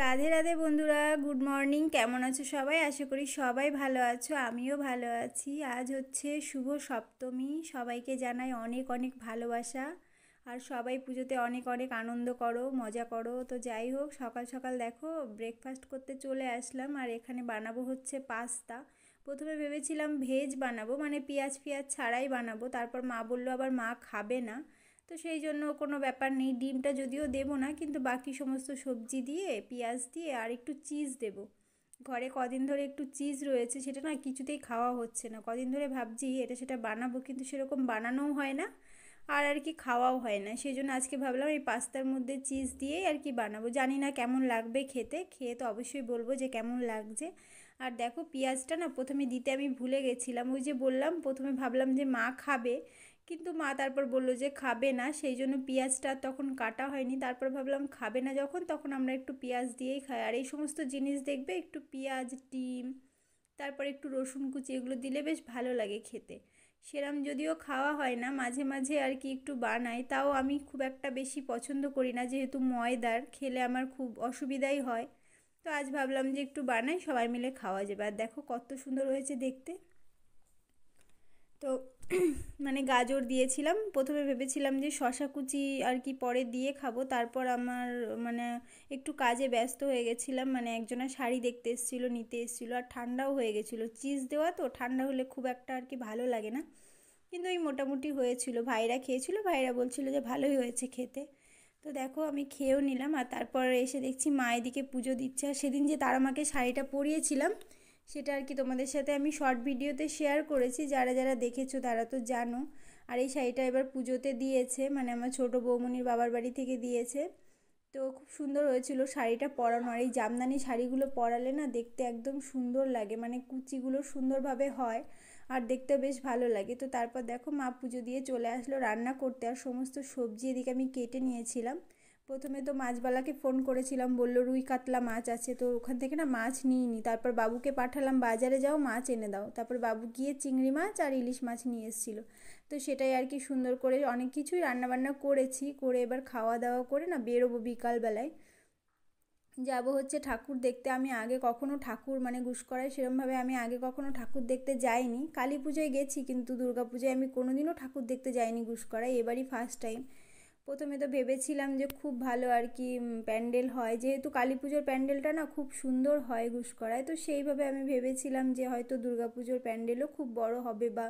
রাধে রাধে বন্ধুরা, good morning. কেমন আছো সবাই? আশা করি সবাই ভালো আছো, আমিও ভালো আছি। আজ হচ্ছে শুভ সপ্তমী, সবাইকে জানাই অনেক অনেক ভালোবাসা। আর সবাই পুজোতে অনেক অনেক আনন্দ করো, মজা করো। তো যাই হোক, সকাল সকাল দেখো ব্রেকফাস্ট করতে চলে আসলাম। আর এখানে বানাবো হচ্ছে পাস্তা। প্রথমে ভেবেছিলাম ভেজ বানাবো, মানে পেঁয়াজ পেঁয়াজ ছাড়াই বানাবো। তারপর মা বললো আবার মা খাবে না, তো সেই জন্য কোনো ব্যাপার নেই, ডিমটা যদিও দেবো না, কিন্তু বাকি সমস্ত সবজি দিয়ে পেঁয়াজ দিয়ে আর একটু চিজ দেব। ঘরে কদিন ধরে একটু চিজ রয়েছে, সেটা না কিছুতেই খাওয়া হচ্ছে না। কদিন ধরে ভাবছি এটা সেটা বানাবো, কিন্তু সেরকম বানানোও হয় না আর আর কি খাওয়াও হয় না। সেই জন্য আজকে ভাবলাম এই পাস্তার মধ্যে চিজ দিয়েই আর কি বানাবো। জানি না কেমন লাগবে খেতে, খেয়ে তো অবশ্যই বলবো যে কেমন লাগছে। আর দেখো পেঁয়াজটা না প্রথমে দিতে আমি ভুলে গেছিলাম, ওই যে বললাম প্রথমে ভাবলাম যে মা খাবে, কিন্তু মা তারপর বললো যে খাবে না, সেই জন্য পেঁয়াজটা তখন কাটা হয়নি। তারপর ভাবলাম খাবে না যখন, তখন আমরা একটু পেঁয়াজ দিয়েই খাই। আর এই সমস্ত জিনিস দেখবে একটু পেঁয়াজ, ডিম, তারপর একটু রসুন কুচি, এগুলো দিলে বেশ ভালো লাগে খেতে। সেরম যদিও খাওয়া হয় না, মাঝে মাঝে আর কি একটু বানাই, তাও আমি খুব একটা বেশি পছন্দ করি না, যেহেতু ময়দার খেলে আমার খুব অসুবিধাই হয়। তো আজ ভাবলাম যে একটু বানাই, সবাই মিলে খাওয়া যাবে। আর দেখো কত সুন্দর হয়েছে দেখতে। তো মানে গাজর দিয়েছিলাম, প্রথমে ভেবেছিলাম যে শশা কুচি আর কি পরে দিয়ে খাবো। তারপর আমার মানে একটু কাজে ব্যস্ত হয়ে গেছিলাম, মানে একজনের শাড়ি দেখতে এসেছিলো, নিতে এসেছিলো, আর ঠান্ডাও হয়ে গেছিলো, চিজ দেওয়া তো ঠান্ডা হলে খুব একটা আর কি ভালো লাগে না। কিন্তু এই মোটামুটি হয়েছিল, ভাইরা খেয়েছিল, ভাইরা বলছিল যে ভালোই হয়েছে খেতে। তো দেখো আমি খেয়েও নিলাম। আর তারপর এসে দেখছি মা এদিকে পুজো দিচ্ছে। আর সেদিন যে তারা আমাকে শাড়িটা পরিয়েছিলাম, সেটা আর কি তোমাদের সাথে আমি শর্ট ভিডিওতে শেয়ার করেছি, যারা যারা দেখেছো তারা তো জানো। আর এই শাড়িটা এবার পুজোতে দিয়েছে, মানে আমার ছোটো বৌমনির বাবার বাড়ি থেকে দিয়েছে। তো খুব সুন্দর হয়েছিল শাড়িটা পরানো। আর এই জামদানি শাড়িগুলো পরালে না দেখতে একদম সুন্দর লাগে, মানে কুচিগুলো সুন্দরভাবে হয় আর দেখতে বেশ ভালো লাগে। তো তারপর দেখো মা পুজো দিয়ে চলে আসলো রান্না করতে। আর সমস্ত সবজি এদিকে আমি কেটে নিয়েছিলাম। প্রথমে তো মাছবালাকে ফোন করেছিলাম, বললো রুই কাতলা মাছ আছে, তো ওখান থেকে না মাছ নিইনি। তারপর বাবুকে পাঠালাম বাজারে যাও মাছ এনে দাও, তারপর বাবু গিয়ে চিংড়ি মাছ আর ইলিশ মাছ নিয়ে এসেছিলো। তো সেটাই আর কি সুন্দর করে অনেক কিছুই রান্নাবান্না করেছি, করে এবার খাওয়া দাওয়া করে না বেরোবো বিকালবেলায়। যাব হচ্ছে ঠাকুর দেখতে। আমি আগে কখনো ঠাকুর মানে গুসকরায় সেরমভাবে আমি আগে কখনো ঠাকুর দেখতে যাইনি। কালী পুজোয় গেছি, কিন্তু দুর্গা পুজোয় আমি কোনোদিনও ঠাকুর দেখতে যাইনি গুসকরায়, এবারই ফার্স্ট টাইম। প্রথমে তো ভেবেছিলাম যে খুব ভালো আর কি প্যান্ডেল হয়, যেহেতু কালী পুজোর প্যান্ডেলটা না খুব সুন্দর হয় গুসকরায়, তো সেইভাবে আমি ভেবেছিলাম যে হয়তো দুর্গা পুজোর প্যান্ডেলও খুব বড় হবে বা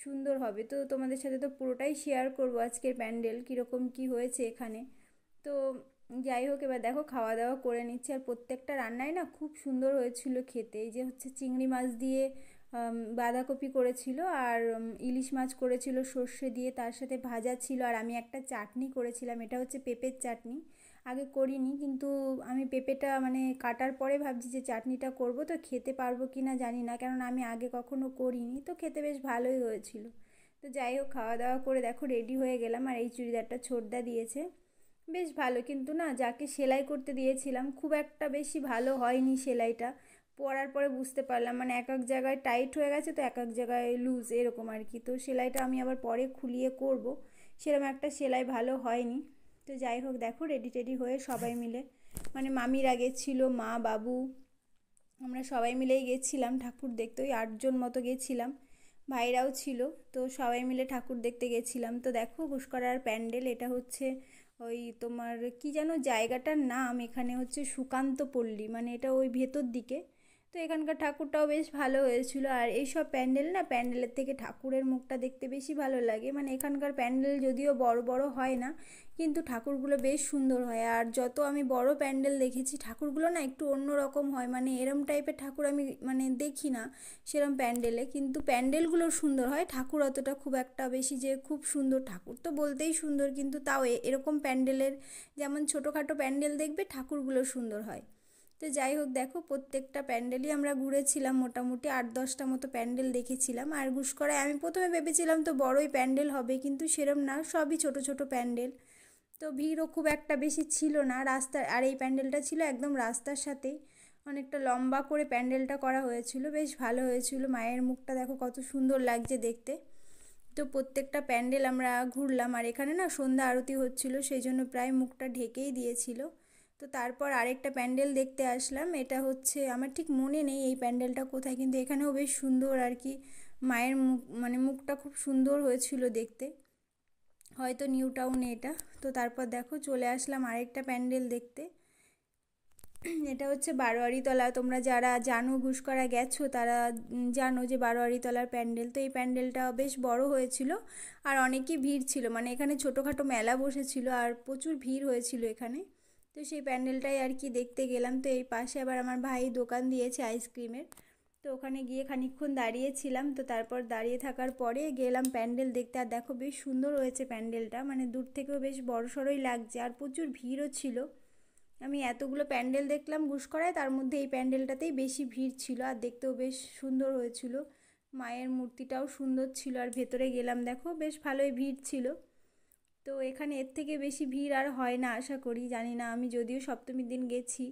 সুন্দর হবে। তো তোমাদের সাথে তো পুরোটাই শেয়ার করবো আজকের প্যান্ডেল কীরকম কী হয়েছে এখানে। তো যাই হোক, এবার দেখো খাওয়া দাওয়া করে নিচ্ছি। আর প্রত্যেকটা রান্নাই না খুব সুন্দর হয়েছিল খেতে। এই যে হচ্ছে চিংড়ি মাছ দিয়ে বাঁধাকপি করেছিল, আর ইলিশ মাছ করেছিল সর্ষে দিয়ে, তার সাথে ভাজা ছিল, আর আমি একটা চাটনি করেছিলাম, এটা হচ্ছে পেঁপের চাটনি। আগে করিনি, কিন্তু আমি পেঁপেটা মানে কাটার পরে ভাবছি যে চাটনিটা করব, তো খেতে পারবো কি না জানি না, কেননা আমি আগে কখনো করিনি। তো খেতে বেশ ভালোই হয়েছিল। তো যাই হোক, খাওয়া দাওয়া করে দেখো রেডি হয়ে গেলাম। আর এই চুড়িদারটা ছোটদা দিয়েছে, বেশ ভালো, কিন্তু না যাকে সেলাই করতে দিয়েছিলাম খুব একটা বেশি ভালো হয়নি সেলাইটা। পরার পরে বুঝতে পারলাম মানে এক এক জায়গায় টাইট হয়ে গেছে, তো এক এক জায়গায় লুজ এরকম আর কি। তো সেলাইটা আমি আবার পরে খুলিয়ে করব, সেরকম একটা সেলাই ভালো হয়নি। তো যাই হোক দেখো রেডি টেডি হয়ে সবাই মিলে, মানে মামিরা গেছিল, মা বাবু, আমরা সবাই মিলেই গেছিলাম ঠাকুর দেখতে। ওই 8জন মতো গেছিলাম, ভাইরাও ছিল। তো সবাই মিলে ঠাকুর দেখতে গেছিলাম। তো দেখো ঘুষকরার প্যান্ডেল, এটা হচ্ছে ওই তোমার কি যেন জায়গাটার নাম, এখানে হচ্ছে সুকান্ত পল্লী, মানে এটা ওই ভেতর দিকে। তো এখানকার ঠাকুরটাও বেশ ভালো হয়েছিল। আর এইসব প্যান্ডেল না, প্যান্ডেলের থেকে ঠাকুরের মুখটা দেখতে বেশি ভালো লাগে। মানে এখানকার প্যান্ডেল যদিও বড় বড় হয় না, কিন্তু ঠাকুরগুলো বেশ সুন্দর হয়। আর যত আমি বড় প্যান্ডেল দেখেছি ঠাকুরগুলো না একটু অন্য রকম হয়, মানে এরম টাইপের ঠাকুর আমি মানে দেখি না সেরম প্যান্ডেলে। কিন্তু প্যান্ডেলগুলো সুন্দর হয়, ঠাকুর অতটা খুব একটা বেশি যে খুব সুন্দর, ঠাকুর তো বলতেই সুন্দর, কিন্তু তাও এরকম প্যান্ডেলের যেমন ছোটোখাটো প্যান্ডেল দেখবে ঠাকুরগুলো সুন্দর হয়। তো যাই হোক দেখো প্রত্যেকটা প্যান্ডেলই আমরা ঘুরেছিলাম, মোটামুটি 8-10টা মতো প্যান্ডেল দেখেছিলাম। আর গুসকরায় আমি প্রথমে ভেবেছিলাম তো বড়ই প্যান্ডেল হবে, কিন্তু সেরম না, সবই ছোট ছোট প্যান্ডেল। তো ভিড়ও খুব একটা বেশি ছিল না রাস্তার। আর এই প্যান্ডেলটা ছিল একদম রাস্তার সাথেই, অনেকটা লম্বা করে প্যান্ডেলটা করা হয়েছিল, বেশ ভালো হয়েছিল। মায়ের মুখটা দেখো কত সুন্দর লাগছে দেখতে। তো প্রত্যেকটা প্যান্ডেল আমরা ঘুরলাম। আর এখানে না সন্ধ্যা আরতি হচ্ছিল, সেই জন্য প্রায় মুখটা ঢেকেই দিয়েছিল। তো তারপর আরেকটা প্যান্ডেল দেখতে আসলাম। এটা হচ্ছে আমার ঠিক মনে নেই এই প্যান্ডেলটা কোথায়, কিন্তু এখানেও বেশ সুন্দর আর কি মায়ের মুখ, মানে মুখটা খুব সুন্দর হয়েছিল দেখতে, হয়তো নিউ টাউনে এটা। তো তারপর দেখো চলে আসলাম আরেকটা প্যান্ডেল দেখতে। এটা হচ্ছে বারোয়ারিতলা। তোমরা যারা জানো গুসকরা গেছো তারা জানো যে বারোয়ারিতলার প্যান্ডেল। তো এই প্যান্ডেলটা বেশ বড় হয়েছিল আর অনেকই ভিড় ছিল, মানে এখানে ছোটোখাটো মেলা বসেছিল আর প্রচুর ভিড় হয়েছিল এখানে। তো সেই প্যান্ডেলটাই আর কি দেখতে গেলাম। তো এই পাশে আবার আমার ভাই দোকান দিয়েছে আইসক্রিমের, তো ওখানে গিয়ে খানিকক্ষণ দাঁড়িয়েছিলাম। তো তারপর দাঁড়িয়ে থাকার পরে গেলাম প্যান্ডেল দেখতে। আর দেখো বেশ সুন্দর হয়েছে প্যান্ডেলটা, মানে দূর থেকেও বেশ বড়সড়ই লাগছে আর প্রচুর ভিড়ও ছিল। আমি এতগুলো প্যান্ডেল দেখলাম গুসকরায়, তার মধ্যে এই প্যান্ডেলটাতেই বেশি ভিড় ছিল আর দেখতেও বেশ সুন্দর হয়েছিল। মায়ের মূর্তিটাও সুন্দর ছিল আর ভেতরে গেলাম দেখো বেশ ভালোই ভিড় ছিল। তো এখানে এর থেকে বেশি ভিড় আর হয় না আশা করি, জানি না, আমি যদিও সপ্তমীর দিন গেছি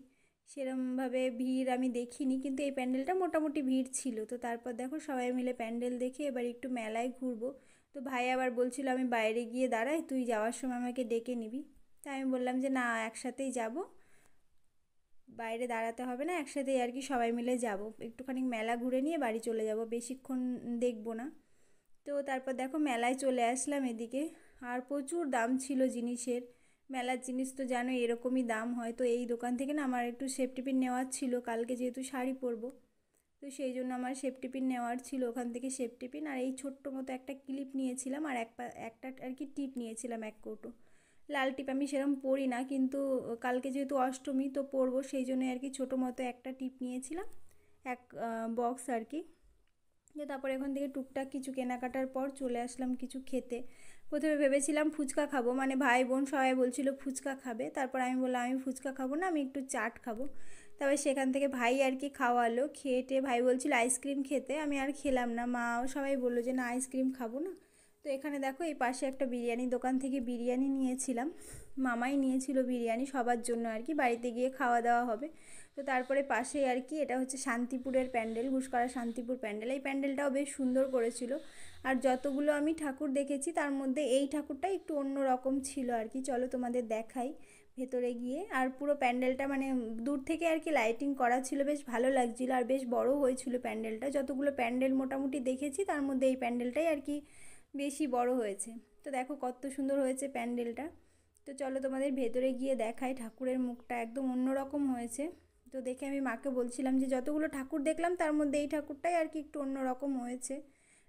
সেরমভাবে ভিড় আমি দেখিনি, কিন্তু এই প্যান্ডেলটা মোটামুটি ভিড় ছিল। তো তারপর দেখো সবাই মিলে প্যান্ডেল দেখে এবার একটু মেলায় ঘুরবো। তো ভাই আবার বলছিল আমি বাইরে গিয়ে দাঁড়াই, তুই যাওয়ার সময় আমাকে ডেকে নিবি। তাই আমি বললাম যে না, একসাথেই যাব, বাইরে দাঁড়াতে হবে না, একসাথেই আর কি সবাই মিলে যাব, একটুখানি মেলা ঘুরে নিয়ে বাড়ি চলে যাব, বেশিক্ষণ দেখবো না। তো তারপর দেখো মেলায় চলে আসলাম এদিকে, আর প্রচুর দাম ছিল জিনিসের। মেলার জিনিস তো জানো এরকমই দাম হয়। তো এই দোকান থেকে না আমার একটু সেফটি পিন নেওয়ার ছিল, কালকে যেহেতু শাড়ি পরবো, তো সেই জন্য আমার সেফটি পিন নেওয়ার ছিল ওখান থেকে সেফটি পিন, আর এই ছোট্ট মতো একটা ক্লিপ নিয়েছিলাম আর একটা আর কি টিপ নিয়েছিলাম, এক কৌটো। লাল টিপ আমি সেরকম পরি না, কিন্তু কালকে যেহেতু অষ্টমী তো পরবো, সেই জন্য আর কি ছোটো মতো একটা টিপ নিয়েছিলাম, এক বক্স আর কি। যে তারপরে এখান থেকে টুকটাক কিছু কেনাকাটার পর চলে আসলাম কিছু খেতে। প্রথমে ভেবেছিলাম ফুচকা খাবো, মানে ভাই বোন সবাই বলছিল ফুচকা খাবে, তারপর আমি বললাম আমি ফুচকা খাবো না, আমি একটু চাট খাবো। তবে সেখান থেকে ভাই আর কি খাওয়ালো, খেয়ে ভাই বলছিল আইসক্রিম খেতে, আমি আর খেলাম না, মাও সবাই বললো যে না আইসক্রিম খাবো না। তো এখানে দেখো এই পাশে একটা বিরিয়ানি দোকান থেকে বিরিয়ানি নিয়েছিলাম, মামাই নিয়েছিল বিরিয়ানি সবার জন্য আর কি, বাড়িতে গিয়ে খাওয়া দাওয়া হবে। তো তারপরে পাশে আর কি এটা হচ্ছে শান্তিপুরের প্যান্ডেল, গুসকরা শান্তিপুর প্যান্ডেল। এই প্যান্ডেলটাও বেশ সুন্দর করেছিল, আর যতগুলো আমি ঠাকুর দেখেছি তার মধ্যে এই ঠাকুরটা একটু অন্য রকম ছিল আর কি। চলো তোমাদের দেখাই ভেতরে গিয়ে। আর পুরো প্যান্ডেলটা মানে দূর থেকে আর কি লাইটিং করা ছিল, বেশ ভালো লাগছিল আর বেশ বড় হয়েছিল প্যান্ডেলটা। যতগুলো প্যান্ডেল মোটামুটি দেখেছি তার মধ্যে এই প্যান্ডেলটাই আর কি বেশি বড় হয়েছে। তো দেখো কত সুন্দর হয়েছে প্যান্ডেলটা। তো চলো তোমাদের ভেতরে গিয়ে দেখাই, ঠাকুরের মুখটা একদম অন্যরকম হয়েছে। তো দেখে আমি মাকে বলছিলাম যে যতগুলো ঠাকুর দেখলাম তার মধ্যে এই ঠাকুরটাই আর কি একটু অন্যরকম হয়েছে,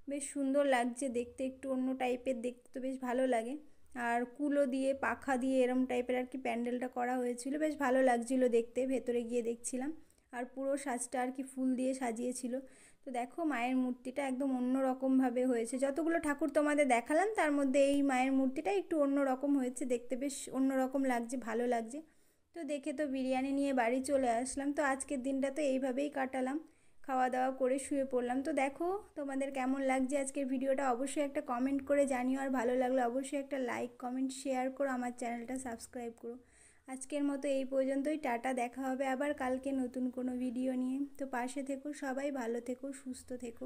বেশ সুন্দর লাগছে দেখতে, একটু অন্য টাইপের দেখতে, তো বেশ ভালো লাগে। আর কুলো দিয়ে পাখা দিয়ে এরম টাইপের আর কি প্যান্ডেলটা করা হয়েছিল, বেশ ভালো লাগছিলো দেখতে, ভেতরে গিয়ে দেখছিলাম। আর পুরো সাজটা আর কি ফুল দিয়ে সাজিয়েছিল। তো দেখো মায়ের মূর্তিটা একদম অন্য রকমভাবে হয়েছে, যতগুলো ঠাকুর তোমাদের দেখালাম তার মধ্যে এই মায়ের মূর্তিটা একটু অন্য রকম হয়েছে দেখতে, বেশ অন্য রকম লাগছে, ভালো লাগছে। তো দেখে তো বিরিয়ানি নিয়ে বাড়ি চলে আসলাম। তো আজকের দিনটা তো এইভাবেই কাটালাম, খাওয়া দাওয়া করে শুয়ে পড়লাম। তো দেখো তোমাদের কেমন লাগছে আজকের ভিডিওটা অবশ্যই একটা কমেন্ট করে জানিও, আর ভালো লাগলে অবশ্যই একটা লাইক কমেন্ট শেয়ার করো, আমার চ্যানেলটা সাবস্ক্রাইব করো। আজকের মতো এই পর্যন্তই, টাটা, দেখা হবে আবার কালকে নতুন কোনো ভিডিও নিয়ে। তো পাশে থেকো সবাই, ভালো থেকো, সুস্থ থেকো।